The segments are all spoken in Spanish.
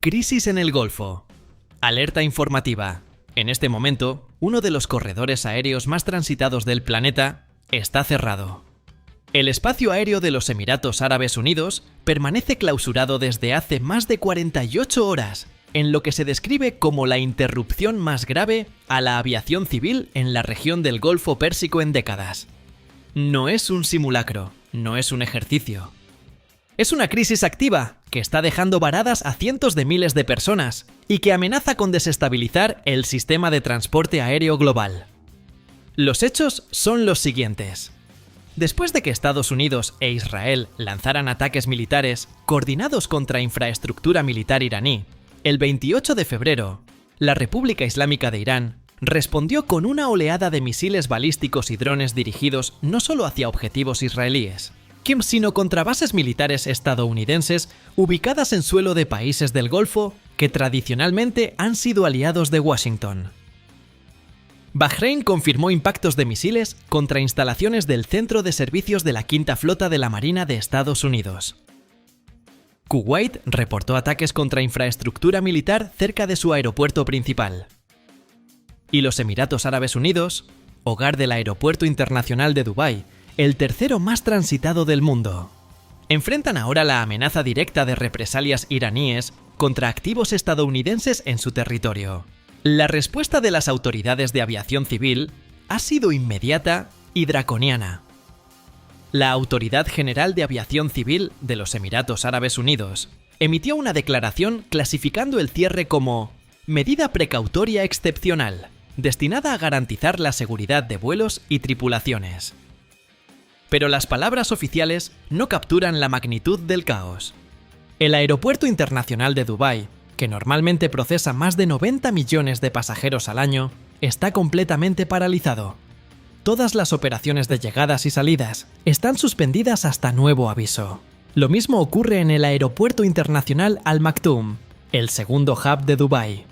Crisis en el Golfo. Alerta informativa. En este momento, uno de los corredores aéreos más transitados del planeta está cerrado. El espacio aéreo de los Emiratos Árabes Unidos permanece clausurado desde hace más de 48 horas, en lo que se describe como la interrupción más grave a la aviación civil en la región del Golfo Pérsico en décadas. No es un simulacro, no es un ejercicio. Es una crisis activa que está dejando varadas a cientos de miles de personas y que amenaza con desestabilizar el sistema de transporte aéreo global. Los hechos son los siguientes. Después de que Estados Unidos e Israel lanzaran ataques militares coordinados contra infraestructura militar iraní, el 28 de febrero, la República Islámica de Irán respondió con una oleada de misiles balísticos y drones dirigidos no solo hacia objetivos israelíes, sino contra bases militares estadounidenses ubicadas en suelo de países del Golfo que tradicionalmente han sido aliados de Washington. Bahrein confirmó impactos de misiles contra instalaciones del Centro de Servicios de la Quinta Flota de la Marina de Estados Unidos. Kuwait reportó ataques contra infraestructura militar cerca de su aeropuerto principal. Y los Emiratos Árabes Unidos, hogar del Aeropuerto Internacional de Dubái, el tercero más transitado del mundo, enfrentan ahora la amenaza directa de represalias iraníes contra activos estadounidenses en su territorio. La respuesta de las autoridades de aviación civil ha sido inmediata y draconiana. La Autoridad General de Aviación Civil de los Emiratos Árabes Unidos emitió una declaración clasificando el cierre como medida precautoria excepcional, destinada a garantizar la seguridad de vuelos y tripulaciones. Pero las palabras oficiales no capturan la magnitud del caos. El Aeropuerto Internacional de Dubái, que normalmente procesa más de 90 millones de pasajeros al año, está completamente paralizado. Todas las operaciones de llegadas y salidas están suspendidas hasta nuevo aviso. Lo mismo ocurre en el Aeropuerto Internacional Al Maktoum, el segundo hub de Dubái.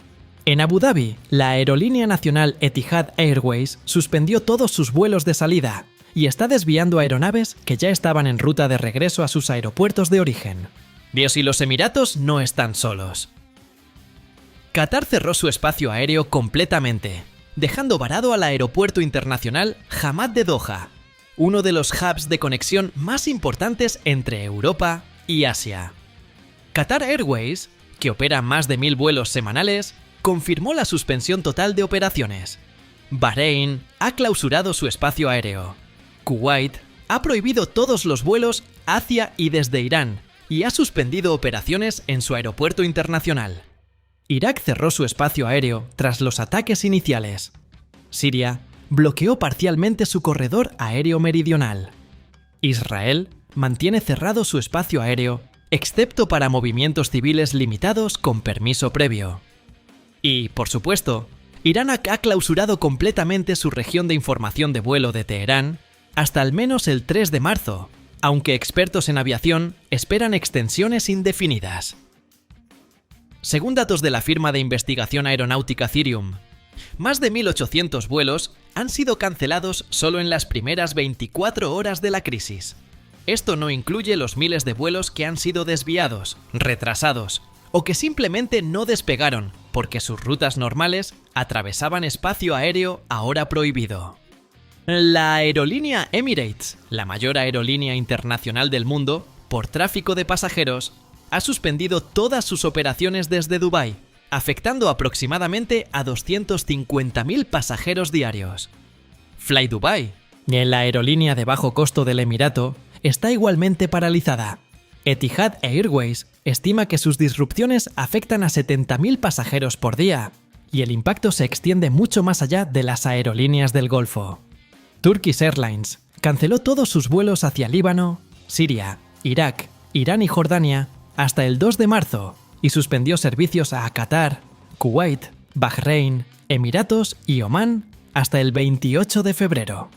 En Abu Dhabi, la aerolínea nacional Etihad Airways suspendió todos sus vuelos de salida y está desviando aeronaves que ya estaban en ruta de regreso a sus aeropuertos de origen. Dios, y los Emiratos no están solos. Qatar cerró su espacio aéreo completamente, dejando varado al Aeropuerto Internacional Hamad de Doha, uno de los hubs de conexión más importantes entre Europa y Asia. Qatar Airways, que opera más de 1000 vuelos semanales, confirmó la suspensión total de operaciones. Bahrein ha clausurado su espacio aéreo. Kuwait ha prohibido todos los vuelos hacia y desde Irán y ha suspendido operaciones en su aeropuerto internacional. Irak cerró su espacio aéreo tras los ataques iniciales. Siria bloqueó parcialmente su corredor aéreo meridional. Israel mantiene cerrado su espacio aéreo, excepto para movimientos civiles limitados con permiso previo. Y, por supuesto, Irán ha clausurado completamente su región de información de vuelo de Teherán hasta al menos el 3 de marzo, aunque expertos en aviación esperan extensiones indefinidas. Según datos de la firma de investigación aeronáutica Cirium, más de 1.800 vuelos han sido cancelados solo en las primeras 24 horas de la crisis. Esto no incluye los miles de vuelos que han sido desviados, retrasados o que simplemente no despegaron porque sus rutas normales atravesaban espacio aéreo ahora prohibido. La aerolínea Emirates, la mayor aerolínea internacional del mundo por tráfico de pasajeros, ha suspendido todas sus operaciones desde Dubái, afectando aproximadamente a 250.000 pasajeros diarios. Fly Dubai, la aerolínea de bajo costo del Emirato, está igualmente paralizada. Etihad Airways estima que sus disrupciones afectan a 70.000 pasajeros por día, y el impacto se extiende mucho más allá de las aerolíneas del Golfo. Turkish Airlines canceló todos sus vuelos hacia Líbano, Siria, Irak, Irán y Jordania hasta el 2 de marzo y suspendió servicios a Qatar, Kuwait, Bahrein, Emiratos y Omán hasta el 28 de febrero.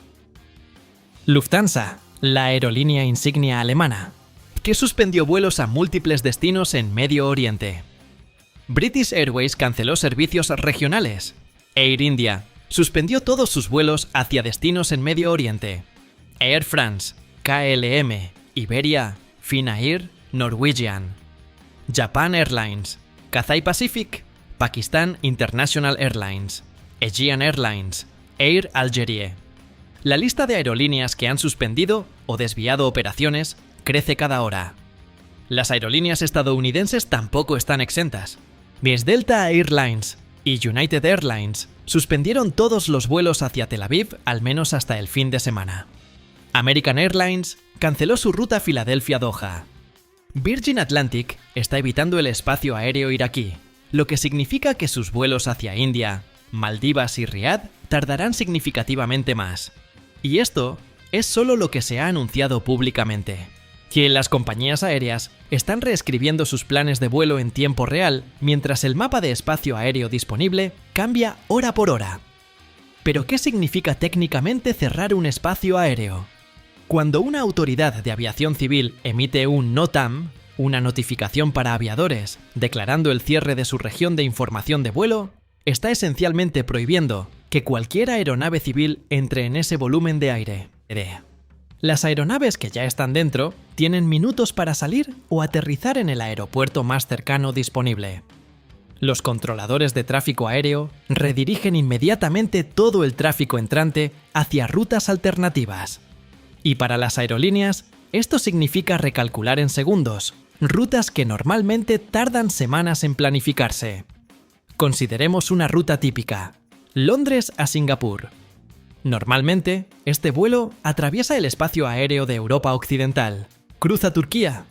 Lufthansa, la aerolínea insignia alemana, que suspendió vuelos a múltiples destinos en Medio Oriente. British Airways canceló servicios regionales. Air India suspendió todos sus vuelos hacia destinos en Medio Oriente. Air France, KLM, Iberia, Finnair, Norwegian. Japan Airlines, Cathay Pacific, Pakistan International Airlines, Aegean Airlines, Air Algérie. La lista de aerolíneas que han suspendido o desviado operaciones crece cada hora. Las aerolíneas estadounidenses tampoco están exentas. Miss Delta Airlines y United Airlines suspendieron todos los vuelos hacia Tel Aviv al menos hasta el fin de semana. American Airlines canceló su ruta Filadelfia-Doha. Virgin Atlantic está evitando el espacio aéreo iraquí, lo que significa que sus vuelos hacia India, Maldivas y Riad tardarán significativamente más. Y esto es solo lo que se ha anunciado públicamente. Que las compañías aéreas están reescribiendo sus planes de vuelo en tiempo real mientras el mapa de espacio aéreo disponible cambia hora por hora. ¿Pero qué significa técnicamente cerrar un espacio aéreo? Cuando una autoridad de aviación civil emite un NOTAM, una notificación para aviadores, declarando el cierre de su región de información de vuelo, está esencialmente prohibiendo que cualquier aeronave civil entre en ese volumen de aire. Las aeronaves que ya están dentro tienen minutos para salir o aterrizar en el aeropuerto más cercano disponible. Los controladores de tráfico aéreo redirigen inmediatamente todo el tráfico entrante hacia rutas alternativas. Y para las aerolíneas, esto significa recalcular en segundos, rutas que normalmente tardan semanas en planificarse. Consideremos una ruta típica: Londres a Singapur. Normalmente, este vuelo atraviesa el espacio aéreo de Europa Occidental, cruza Turquía,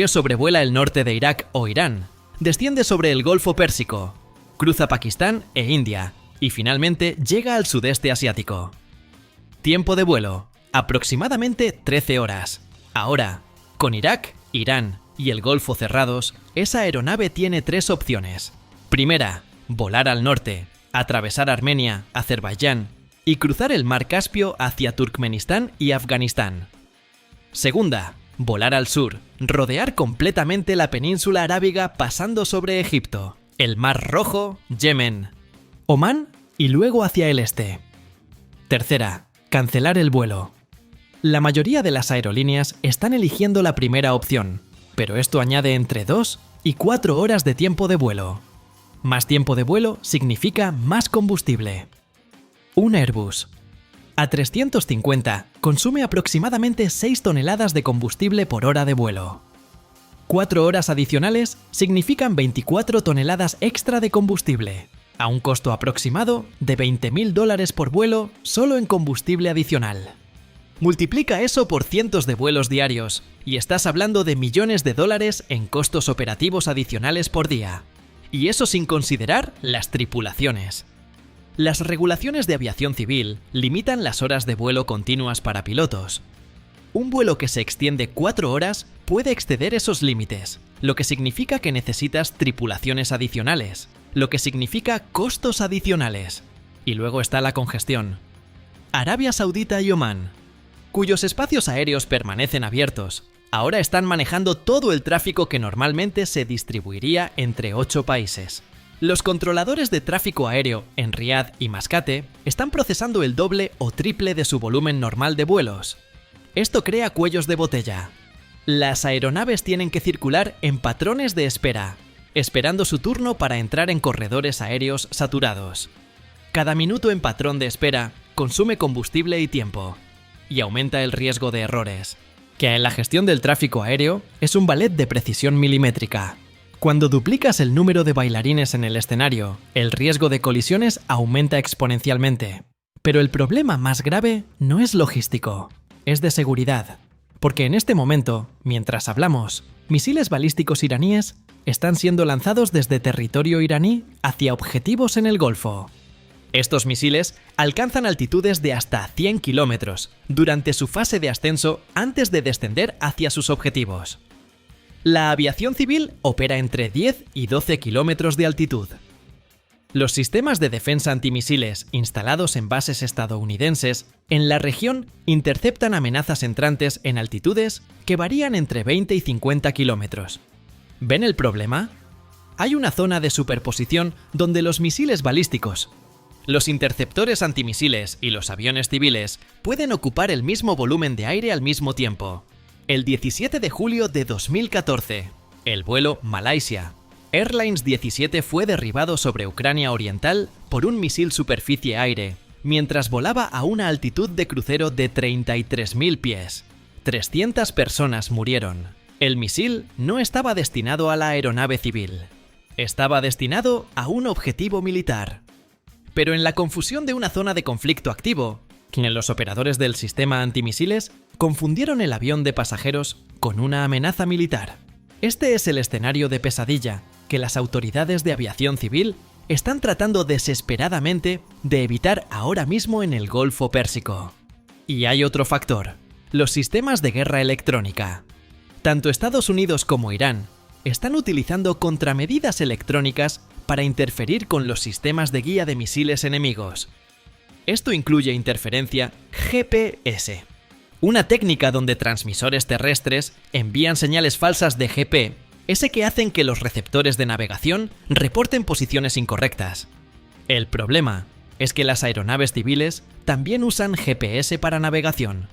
sobrevuela el norte de Irak o Irán, desciende sobre el Golfo Pérsico, cruza Pakistán e India y finalmente llega al sudeste asiático. Tiempo de vuelo: aproximadamente 13 horas. Ahora, con Irak, Irán y el Golfo cerrados, esa aeronave tiene 3 opciones. Primera, volar al norte, atravesar Armenia, Azerbaiyán y cruzar el mar Caspio hacia Turkmenistán y Afganistán. Segunda, volar al sur, rodear completamente la península arábiga pasando sobre Egipto, el Mar Rojo, Yemen, Omán y luego hacia el este. Tercera, cancelar el vuelo. La mayoría de las aerolíneas están eligiendo la primera opción, pero esto añade entre 2 y 4 horas de tiempo de vuelo. Más tiempo de vuelo significa más combustible. Un Airbus A350 consume aproximadamente 6 toneladas de combustible por hora de vuelo. 4 horas adicionales significan 24 toneladas extra de combustible, a un costo aproximado de $20.000 por vuelo solo en combustible adicional. Multiplica eso por cientos de vuelos diarios y estás hablando de millones de dólares en costos operativos adicionales por día. Y eso sin considerar las tripulaciones. Las regulaciones de aviación civil limitan las horas de vuelo continuas para pilotos. Un vuelo que se extiende 4 horas puede exceder esos límites, lo que significa que necesitas tripulaciones adicionales, lo que significa costos adicionales. Y luego está la congestión. Arabia Saudita y Omán, cuyos espacios aéreos permanecen abiertos, ahora están manejando todo el tráfico que normalmente se distribuiría entre 8 países. Los controladores de tráfico aéreo en Riad y Mascate están procesando el doble o triple de su volumen normal de vuelos. Esto crea cuellos de botella. Las aeronaves tienen que circular en patrones de espera, esperando su turno para entrar en corredores aéreos saturados. Cada minuto en patrón de espera consume combustible y tiempo, y aumenta el riesgo de errores, que en la gestión del tráfico aéreo es un ballet de precisión milimétrica. Cuando duplicas el número de bailarines en el escenario, el riesgo de colisiones aumenta exponencialmente. Pero el problema más grave no es logístico, es de seguridad. Porque en este momento, mientras hablamos, misiles balísticos iraníes están siendo lanzados desde territorio iraní hacia objetivos en el Golfo. Estos misiles alcanzan altitudes de hasta 100 kilómetros durante su fase de ascenso antes de descender hacia sus objetivos. La aviación civil opera entre 10 y 12 kilómetros de altitud. Los sistemas de defensa antimisiles instalados en bases estadounidenses en la región interceptan amenazas entrantes en altitudes que varían entre 20 y 50 kilómetros. ¿Ven el problema? Hay una zona de superposición donde los misiles balísticos, los interceptores antimisiles y los aviones civiles pueden ocupar el mismo volumen de aire al mismo tiempo. El 17 de julio de 2014, el vuelo Malaysia Airlines 17 fue derribado sobre Ucrania Oriental por un misil superficie-aire, mientras volaba a una altitud de crucero de 33.000 pies. 300 personas murieron. El misil no estaba destinado a la aeronave civil. Estaba destinado a un objetivo militar. Pero en la confusión de una zona de conflicto activo, los operadores del sistema antimisiles confundieron el avión de pasajeros con una amenaza militar. Este es el escenario de pesadilla que las autoridades de aviación civil están tratando desesperadamente de evitar ahora mismo en el Golfo Pérsico. Y hay otro factor: los sistemas de guerra electrónica. Tanto Estados Unidos como Irán están utilizando contramedidas electrónicas para interferir con los sistemas de guía de misiles enemigos. Esto incluye interferencia GPS, una técnica donde transmisores terrestres envían señales falsas de GPS que hacen que los receptores de navegación reporten posiciones incorrectas. El problema es que las aeronaves civiles también usan GPS para navegación.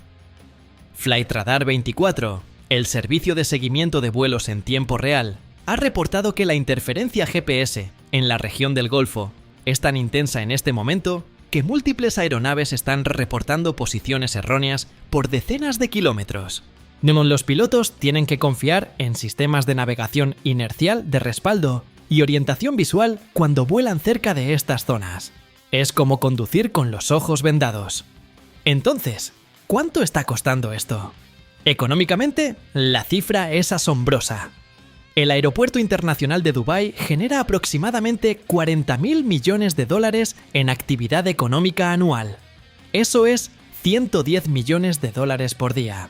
Flightradar 24, el servicio de seguimiento de vuelos en tiempo real, ha reportado que la interferencia GPS en la región del Golfo es tan intensa en este momento que múltiples aeronaves están reportando posiciones erróneas por decenas de kilómetros. Los pilotos tienen que confiar en sistemas de navegación inercial de respaldo y orientación visual cuando vuelan cerca de estas zonas. Es como conducir con los ojos vendados. Entonces, ¿cuánto está costando esto? Económicamente, la cifra es asombrosa. El aeropuerto internacional de Dubái genera aproximadamente 40.000 millones de dólares en actividad económica anual. Eso es 110 millones de dólares por día.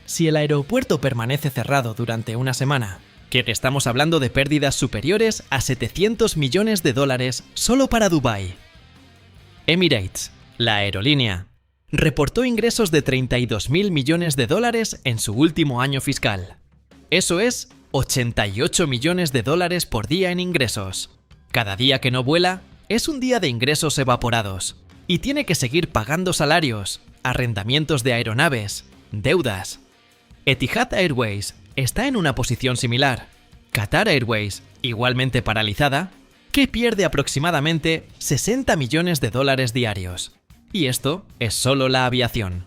Si el aeropuerto permanece cerrado durante una semana, que estamos hablando de pérdidas superiores a 700 millones de dólares solo para Dubái. Emirates, la aerolínea, reportó ingresos de 32.000 millones de dólares en su último año fiscal. Eso es 88 millones de dólares por día en ingresos. Cada día que no vuela es un día de ingresos evaporados y tiene que seguir pagando salarios, arrendamientos de aeronaves, deudas. Etihad Airways está en una posición similar. Qatar Airways, igualmente paralizada, que pierde aproximadamente 60 millones de dólares diarios. Y esto es solo la aviación.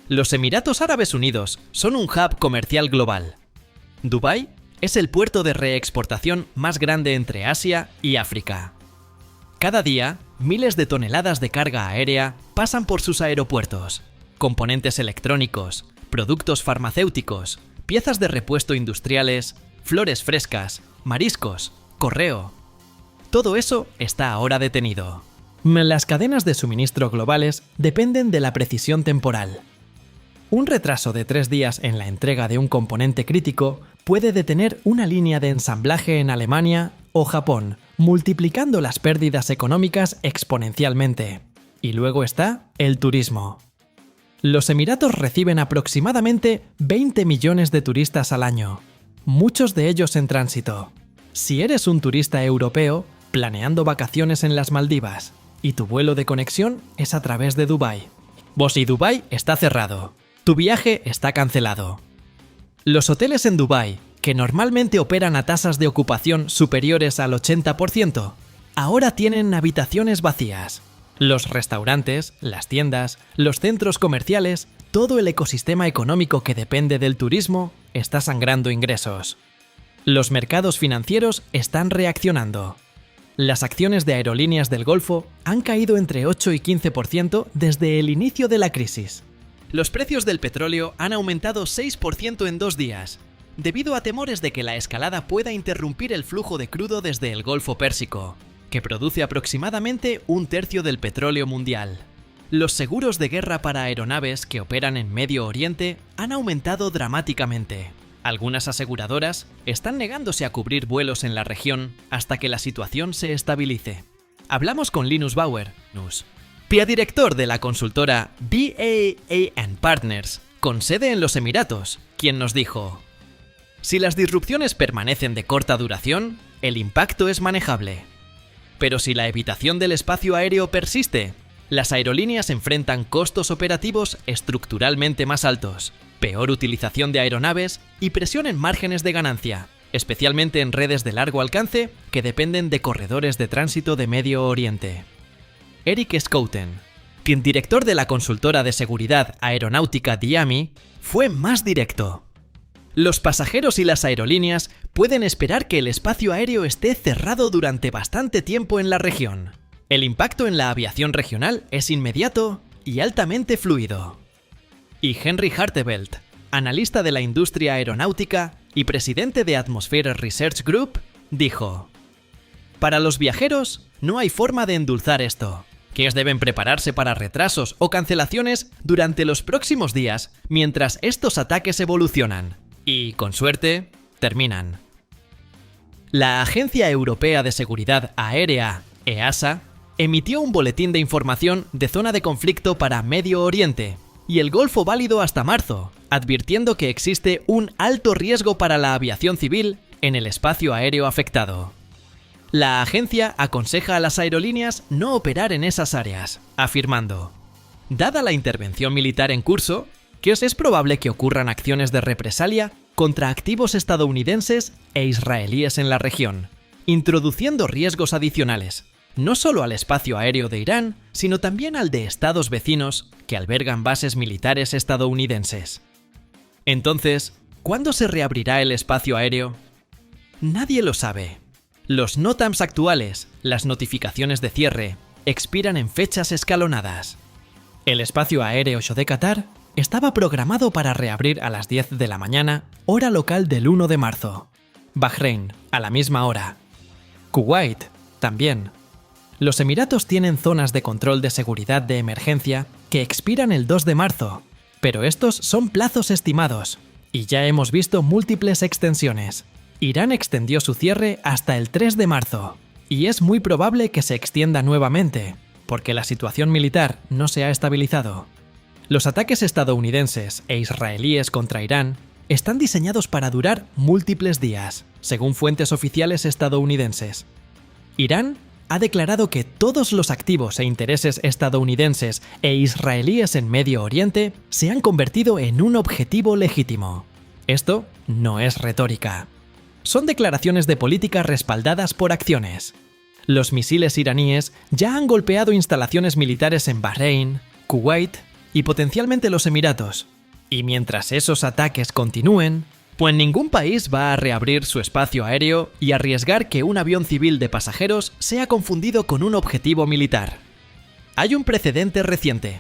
Los Emiratos Árabes Unidos son un hub comercial global. Dubái es el puerto de reexportación más grande entre Asia y África. Cada día, miles de toneladas de carga aérea pasan por sus aeropuertos. Componentes electrónicos, productos farmacéuticos, piezas de repuesto industriales, flores frescas, mariscos, correo. Todo eso está ahora detenido. Las cadenas de suministro globales dependen de la precisión temporal. Un retraso de 3 días en la entrega de un componente crítico puede detener una línea de ensamblaje en Alemania o Japón, multiplicando las pérdidas económicas exponencialmente. Y luego está el turismo. Los Emiratos reciben aproximadamente 20 millones de turistas al año, muchos de ellos en tránsito. Si eres un turista europeo, planeando vacaciones en las Maldivas, y tu vuelo de conexión es a través de Dubái. Y Dubái está cerrado. Tu viaje está cancelado. Los hoteles en Dubái, que normalmente operan a tasas de ocupación superiores al 80%, ahora tienen habitaciones vacías. Los restaurantes, las tiendas, los centros comerciales, todo el ecosistema económico que depende del turismo está sangrando ingresos. Los mercados financieros están reaccionando. Las acciones de aerolíneas del Golfo han caído entre 8 y 15% desde el inicio de la crisis. Los precios del petróleo han aumentado 6% en 2 días, debido a temores de que la escalada pueda interrumpir el flujo de crudo desde el Golfo Pérsico, que produce aproximadamente 1/3 del petróleo mundial. Los seguros de guerra para aeronaves que operan en Medio Oriente han aumentado dramáticamente. Algunas aseguradoras están negándose a cubrir vuelos en la región hasta que la situación se estabilice. Hablamos con Linus Bauer, PIA director de la consultora BAA & Partners, con sede en los Emiratos, quien nos dijo: si las disrupciones permanecen de corta duración, el impacto es manejable. Pero si la evitación del espacio aéreo persiste, las aerolíneas enfrentan costos operativos estructuralmente más altos, peor utilización de aeronaves y presión en márgenes de ganancia, especialmente en redes de largo alcance que dependen de corredores de tránsito de Medio Oriente. Eric Schouten, quien director de la consultora de seguridad aeronáutica DIAMI, fue más directo. Los pasajeros y las aerolíneas pueden esperar que el espacio aéreo esté cerrado durante bastante tiempo en la región. El impacto en la aviación regional es inmediato y altamente fluido. Y Henry Hartevelt, analista de la industria aeronáutica y presidente de Atmosphere Research Group, dijo: «Para los viajeros no hay forma de endulzar esto, que deben prepararse para retrasos o cancelaciones durante los próximos días mientras estos ataques evolucionan. Y, con suerte, terminan». La Agencia Europea de Seguridad Aérea, EASA, emitió un boletín de información de zona de conflicto para Medio Oriente y el Golfo válido hasta marzo, advirtiendo que existe un alto riesgo para la aviación civil en el espacio aéreo afectado. La agencia aconseja a las aerolíneas no operar en esas áreas, afirmando: «Dada la intervención militar en curso, es probable que ocurran acciones de represalia contra activos estadounidenses e israelíes en la región, introduciendo riesgos adicionales, no solo al espacio aéreo de Irán, sino también al de estados vecinos que albergan bases militares estadounidenses». Entonces, ¿cuándo se reabrirá el espacio aéreo? Nadie lo sabe. Los NOTAMs actuales, las notificaciones de cierre, expiran en fechas escalonadas. El espacio aéreo de Qatar estaba programado para reabrir a las 10 de la mañana, hora local del 1 de marzo. Bahrein, a la misma hora. Kuwait, también. Los Emiratos tienen zonas de control de seguridad de emergencia que expiran el 2 de marzo, pero estos son plazos estimados, y ya hemos visto múltiples extensiones. Irán extendió su cierre hasta el 3 de marzo, y es muy probable que se extienda nuevamente, porque la situación militar no se ha estabilizado. Los ataques estadounidenses e israelíes contra Irán están diseñados para durar múltiples días, según fuentes oficiales estadounidenses. Irán ha declarado que todos los activos e intereses estadounidenses e israelíes en Medio Oriente se han convertido en un objetivo legítimo. Esto no es retórica. Son declaraciones de política respaldadas por acciones. Los misiles iraníes ya han golpeado instalaciones militares en Bahrein, Kuwait y potencialmente los Emiratos. Y mientras esos ataques continúen, pues ningún país va a reabrir su espacio aéreo y arriesgar que un avión civil de pasajeros sea confundido con un objetivo militar. Hay un precedente reciente.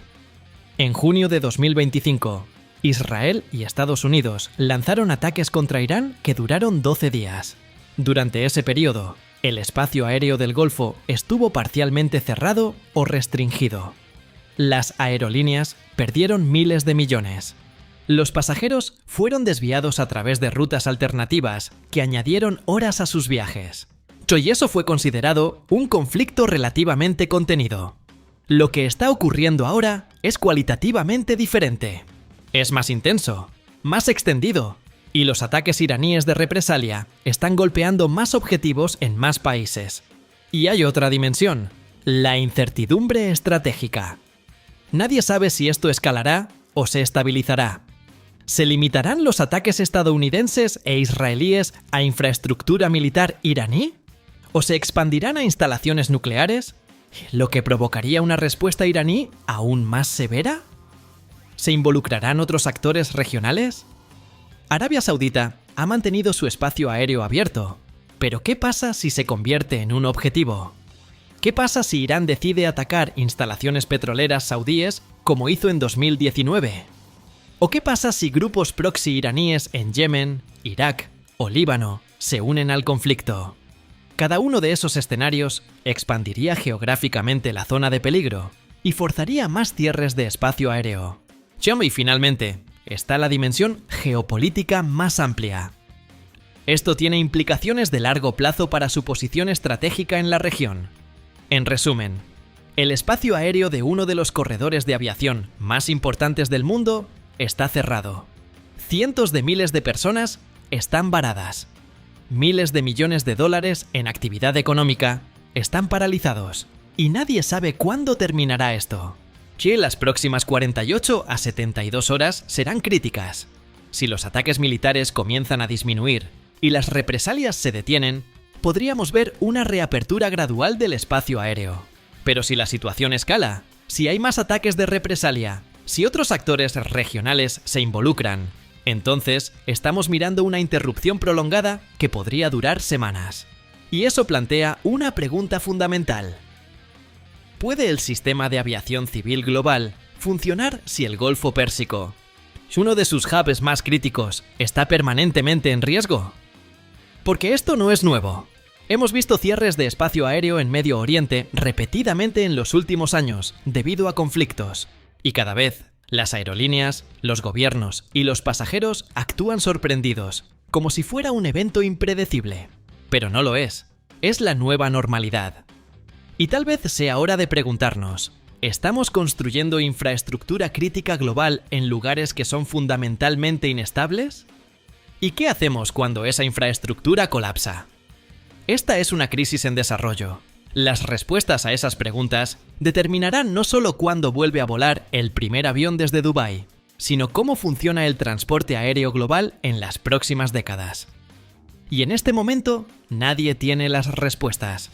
En junio de 2025, Israel y Estados Unidos lanzaron ataques contra Irán que duraron 12 días. Durante ese periodo, el espacio aéreo del Golfo estuvo parcialmente cerrado o restringido. Las aerolíneas perdieron miles de millones. Los pasajeros fueron desviados a través de rutas alternativas que añadieron horas a sus viajes. Y eso fue considerado un conflicto relativamente contenido. Lo que está ocurriendo ahora es cualitativamente diferente. Es más intenso, más extendido, y los ataques iraníes de represalia están golpeando más objetivos en más países. Y hay otra dimensión, la incertidumbre estratégica. Nadie sabe si esto escalará o se estabilizará. ¿Se limitarán los ataques estadounidenses e israelíes a infraestructura militar iraní? ¿O se expandirán a instalaciones nucleares? ¿Lo que provocaría una respuesta iraní aún más severa? ¿Se involucrarán otros actores regionales? Arabia Saudita ha mantenido su espacio aéreo abierto, pero ¿qué pasa si se convierte en un objetivo? ¿Qué pasa si Irán decide atacar instalaciones petroleras saudíes como hizo en 2019? ¿O qué pasa si grupos proxy iraníes en Yemen, Irak o Líbano se unen al conflicto? Cada uno de esos escenarios expandiría geográficamente la zona de peligro y forzaría más cierres de espacio aéreo. Y finalmente, está la dimensión geopolítica más amplia. Esto tiene implicaciones de largo plazo para su posición estratégica en la región. En resumen, el espacio aéreo de uno de los corredores de aviación más importantes del mundo está cerrado. Cientos de miles de personas están varadas. Miles de millones de dólares en actividad económica están paralizados. Y nadie sabe cuándo terminará esto. Las próximas 48 a 72 horas serán críticas. Si los ataques militares comienzan a disminuir y las represalias se detienen, podríamos ver una reapertura gradual del espacio aéreo. Pero si la situación escala, si hay más ataques de represalia, si otros actores regionales se involucran, entonces estamos mirando una interrupción prolongada que podría durar semanas. Y eso plantea una pregunta fundamental. ¿Puede el sistema de aviación civil global funcionar si el Golfo Pérsico, uno de sus hubs más críticos, está permanentemente en riesgo? Porque esto no es nuevo. Hemos visto cierres de espacio aéreo en Medio Oriente repetidamente en los últimos años debido a conflictos, y cada vez las aerolíneas, los gobiernos y los pasajeros actúan sorprendidos, como si fuera un evento impredecible. Pero no lo es la nueva normalidad. Y tal vez sea hora de preguntarnos, ¿estamos construyendo infraestructura crítica global en lugares que son fundamentalmente inestables? ¿Y qué hacemos cuando esa infraestructura colapsa? Esta es una crisis en desarrollo. Las respuestas a esas preguntas determinarán no solo cuándo vuelve a volar el primer avión desde Dubái, sino cómo funciona el transporte aéreo global en las próximas décadas. Y en este momento, nadie tiene las respuestas.